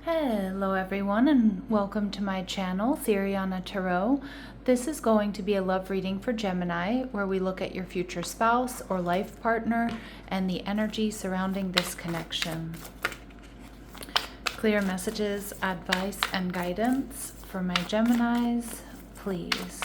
Hello everyone and welcome to my channel, Theriana Tarot. This is going to be a love reading for Gemini where we look at your future spouse or life partner and the energy surrounding this connection. Clear messages, advice, and guidance for my Geminis, please.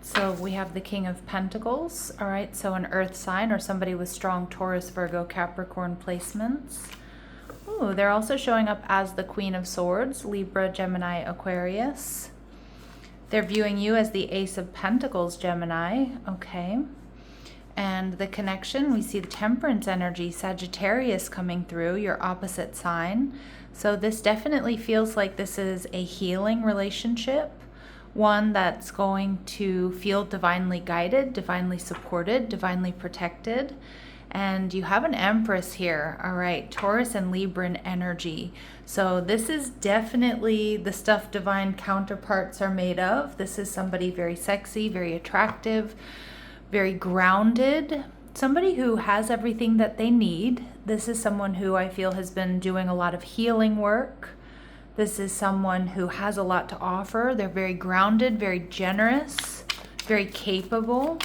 So we have the King of Pentacles, all right, so an earth sign or somebody with strong Taurus, Virgo, Capricorn placements. Ooh, they're also showing up as the Queen of Swords, Libra, Gemini, Aquarius. They're viewing you as the Ace of Pentacles, Gemini, okay. And the connection, we see the Temperance energy, Sagittarius coming through, your opposite sign. So this definitely feels like this is a healing relationship. One that's going to feel divinely guided, divinely supported, divinely protected. And you have an Empress here, all right, Taurus and Libran energy. So this is definitely the stuff divine counterparts are made of. This is somebody very sexy, very attractive, very grounded, somebody who has everything that they need. This is someone who I feel has been doing a lot of healing work. This is someone who has a lot to offer. They're very grounded, very generous, very capable.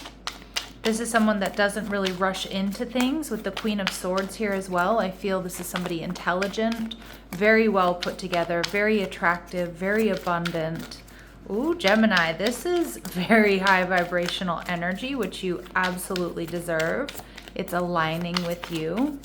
This is someone that doesn't really rush into things with the Queen of Swords here as well. I feel this is somebody intelligent, very well put together, very attractive, very abundant. Ooh, Gemini, this is very high vibrational energy, which you absolutely deserve. It's aligning with you.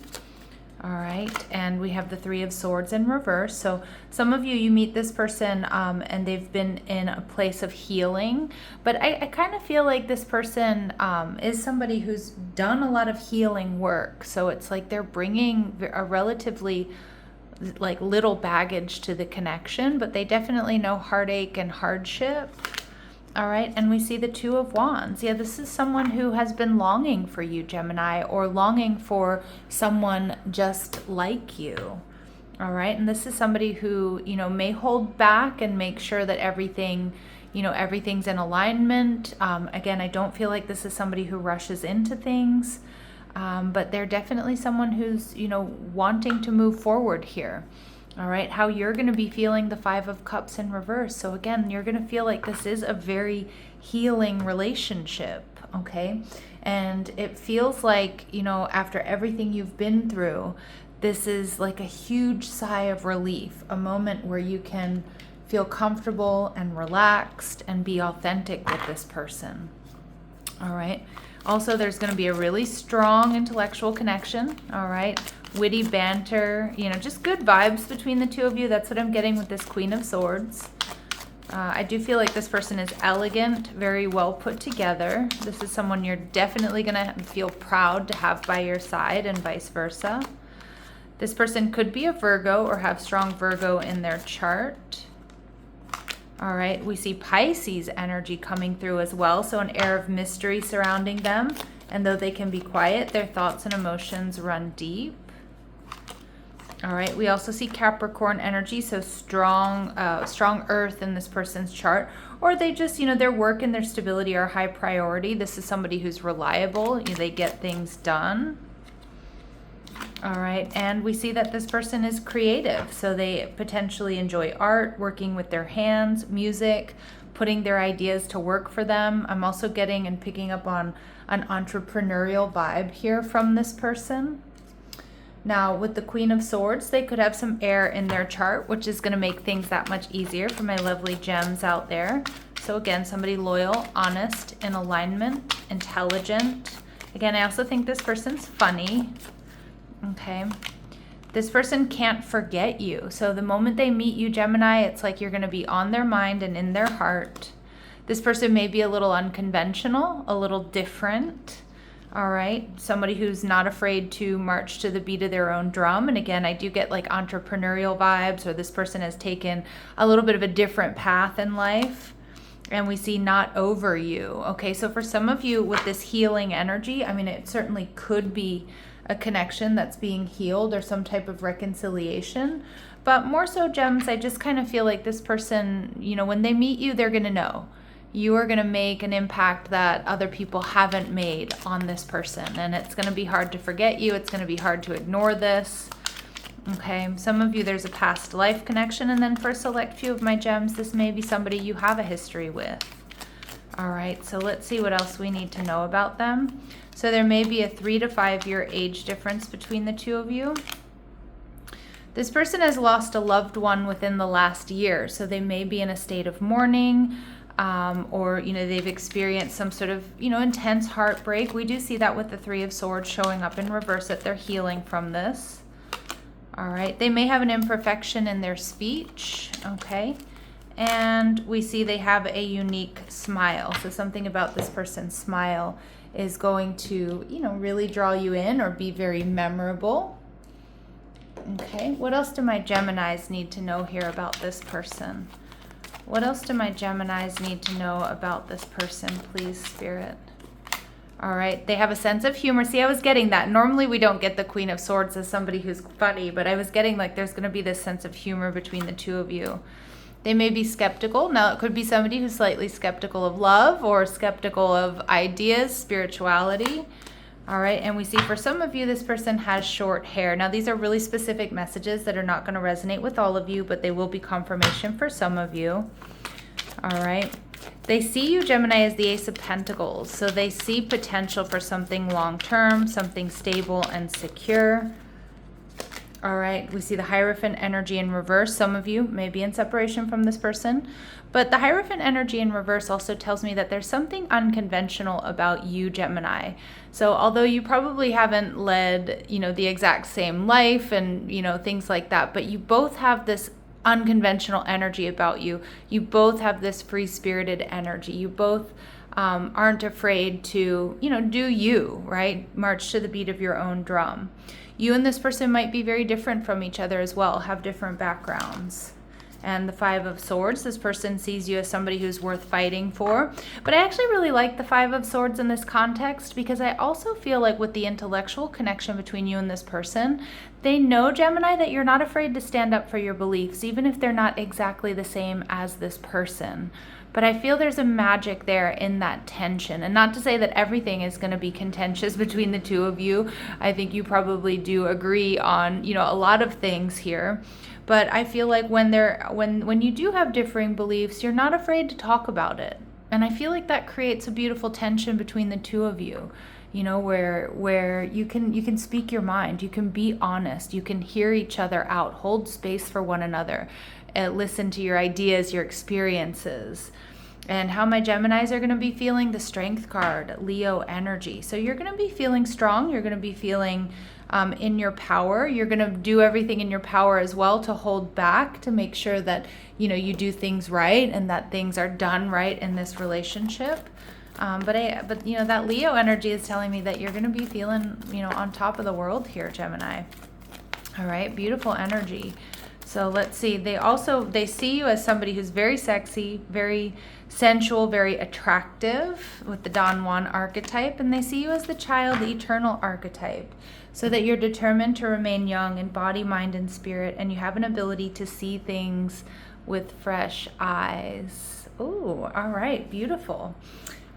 All right, and we have the Three of Swords in reverse. So some of you meet this person and they've been in a place of healing, but I kind of feel like this person is somebody who's done a lot of healing work. So it's like they're bringing a relatively like little baggage to the connection, but they definitely know heartache and hardship. All right, and we see the Two of Wands. Yeah, this is someone who has been longing for you, Gemini, or longing for someone just like you. All right, and this is somebody who, may hold back and make sure that everything, everything's in alignment. Again, I don't feel like this is somebody who rushes into things, but they're definitely someone who's, wanting to move forward here. All right, how you're going to be feeling the Five of Cups in reverse. So again, you're going to feel like this is a very healing relationship, okay? And it feels like, after everything you've been through, this is like a huge sigh of relief, a moment where you can feel comfortable and relaxed and be authentic with this person. All right. Also, there's going to be a really strong intellectual connection, all right? Witty banter, just good vibes between the two of you. That's what I'm getting with this Queen of Swords. I do feel like this person is elegant, very well put together. This is someone you're definitely going to feel proud to have by your side and vice versa. This person could be a Virgo or have strong Virgo in their chart. All right, we see Pisces energy coming through as well, so an air of mystery surrounding them. And though they can be quiet, their thoughts and emotions run deep. All right, we also see Capricorn energy, so strong earth in this person's chart. Or they just, their work and their stability are high priority. This is somebody who's reliable. They get things done. All right, and we see that this person is creative, so they potentially enjoy art, working with their hands, music, putting their ideas to work for them. I'm also getting and picking up on an entrepreneurial vibe here from this person. Now, with the Queen of Swords, they could have some air in their chart, which is going to make things that much easier for my lovely gems out there. So again, somebody loyal, honest, in alignment, intelligent. Again, I also think this person's funny. Okay, this person can't forget you. So the moment they meet you, Gemini, it's like you're going to be on their mind and in their heart. This person may be a little unconventional, a little different. All right, somebody who's not afraid to march to the beat of their own drum. And again, I do get like entrepreneurial vibes, or this person has taken a little bit of a different path in life. And we see not over you. Okay, so for some of you with this healing energy, I mean, it certainly could be a connection that's being healed or some type of reconciliation. But more so, gems, I just kind of feel like this person, when they meet you, they're going to know. you are going to make an impact that other people haven't made on this person. And it's going to be hard to forget you. It's going to be hard to ignore this. Okay, some of you, there's a past life connection. And then for a select few of my gems, this may be somebody you have a history with. All right, so let's see what else we need to know about them. So there may be a 3 to 5 year age difference between the two of you. This person has lost a loved one within the last year. So they may be in a state of mourning, or, they've experienced some sort of, intense heartbreak. We do see that with the 3 of Swords showing up in reverse, that they're healing from this. All right. They may have an imperfection in their speech. Okay. And we see they have a unique smile. So something about this person's smile is going to, really draw you in or be very memorable. Okay. What else do my Geminis need to know here about this person? What else do my Geminis need to know about this person, please, Spirit? All right, they have a sense of humor. See, I was getting that. Normally we don't get the Queen of Swords as somebody who's funny, but I was getting like there's going to be this sense of humor between the two of you. They may be skeptical. Now, it could be somebody who's slightly skeptical of love or skeptical of ideas, spirituality. All right, and we see for some of you, this person has short hair. Now, these are really specific messages that are not going to resonate with all of you, but they will be confirmation for some of you. All right. They see you, Gemini, as the Ace of Pentacles. So they see potential for something long-term, something stable and secure. All right, we see the Hierophant energy in reverse. Some of you may be in separation from this person, but the Hierophant energy in reverse also tells me that there's something unconventional about you, Gemini. So although you probably haven't led, the exact same life and, things like that, but you both have this unconventional energy about you. You both have this free-spirited energy. You both aren't afraid to, do you, right? March to the beat of your own drum. You and this person might be very different from each other as well, have different backgrounds. And the 5 of Swords, this person sees you as somebody who's worth fighting for. But I actually really like the 5 of Swords in this context because I also feel like with the intellectual connection between you and this person, they know, Gemini, that you're not afraid to stand up for your beliefs, even if they're not exactly the same as this person. But I feel there's a magic there in that tension. And not to say that everything is going to be contentious between the two of you. I think you probably do agree on, a lot of things here. But I feel like when you do have differing beliefs, you're not afraid to talk about it. And I feel like that creates a beautiful tension between the two of you. Where you can speak your mind, you can be honest, you can hear each other out, hold space for one another, listen to your ideas, your experiences. And how my Geminis are going to be feeling, the Strength card, Leo energy. So you're going to be feeling strong, you're going to be feeling in your power. You're going to do everything in your power as well to hold back, to make sure that, you do things right and that things are done right in this relationship. But that Leo energy is telling me that you're going to be feeling, on top of the world here, Gemini. All right, beautiful energy. So let's see. They see you as somebody who's very sexy, very sensual, very attractive with the Don Juan archetype, and they see you as the child, the eternal archetype, so that you're determined to remain young in body, mind, and spirit, and you have an ability to see things with fresh eyes. Ooh, all right, beautiful.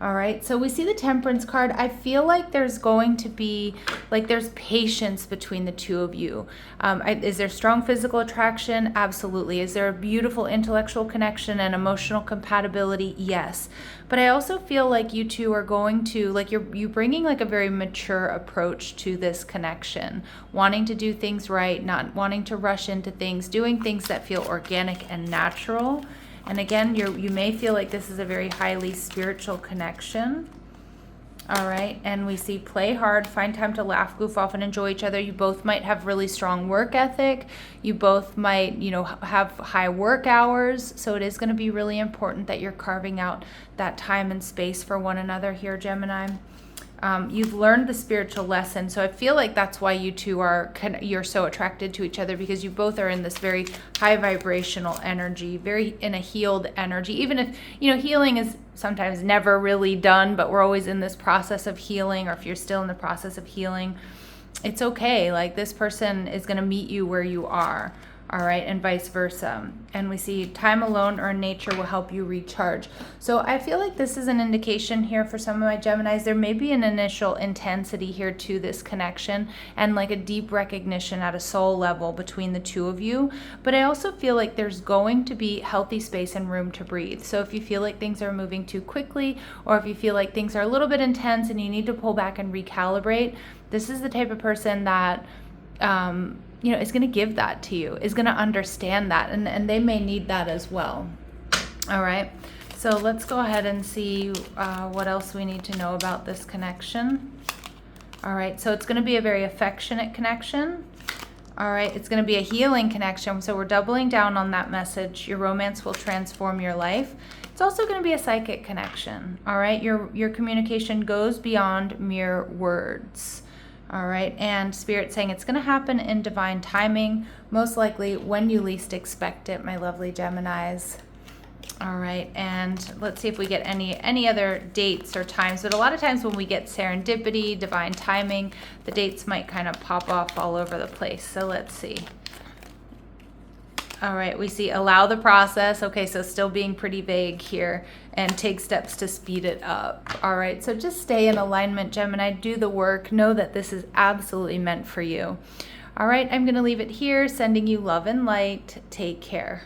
All right, so we see the Temperance card. I feel like there's going to be, there's patience between the two of you. Is there strong physical attraction? Absolutely. Is there a beautiful intellectual connection and emotional compatibility? Yes. But I also feel like you two are going to, you're bringing a very mature approach to this connection, wanting to do things right, not wanting to rush into things, doing things that feel organic and natural. And again, you may feel like this is a very highly spiritual connection. All right, and we see play hard, find time to laugh, goof off, and enjoy each other. You both might have really strong work ethic. You both might, have high work hours. So it is going to be really important that you're carving out that time and space for one another here, Gemini. You've learned the spiritual lesson. So I feel like that's why you two you're so attracted to each other, because you both are in this very high vibrational energy, very in a healed energy. Even if, healing is sometimes never really done, but we're always in this process of healing, or if you're still in the process of healing, it's okay. This person is going to meet you where you are. all right, and vice versa. And we see time alone or in nature will help you recharge. So I feel like this is an indication here for some of my Geminis. There may be an initial intensity here to this connection and like a deep recognition at a soul level between the two of you. But I also feel like there's going to be healthy space and room to breathe. So if you feel like things are moving too quickly, or if you feel like things are a little bit intense and you need to pull back and recalibrate, this is the type of person that is going to give that to you, is going to understand that, and they may need that as well. All right, so let's go ahead and see what else we need to know about this connection. All right, so it's going to be a very affectionate connection. All right, it's going to be a healing connection, so we're doubling down on that message. Your romance will transform your life. It's also going to be a psychic connection. All right, your communication goes beyond mere words. All right, and Spirit saying it's going to happen in divine timing, most likely when you least expect it, my lovely Geminis. All right, and let's see if we get any other dates or times. But a lot of times when we get serendipity, divine timing, the dates might kind of pop off all over the place. So let's see. All right, we see allow the process. Okay, so still being pretty vague here, and take steps to speed it up. All right, so just stay in alignment, Gemini. Do the work. Know that this is absolutely meant for you. All right, I'm going to leave it here, sending you love and light. Take care.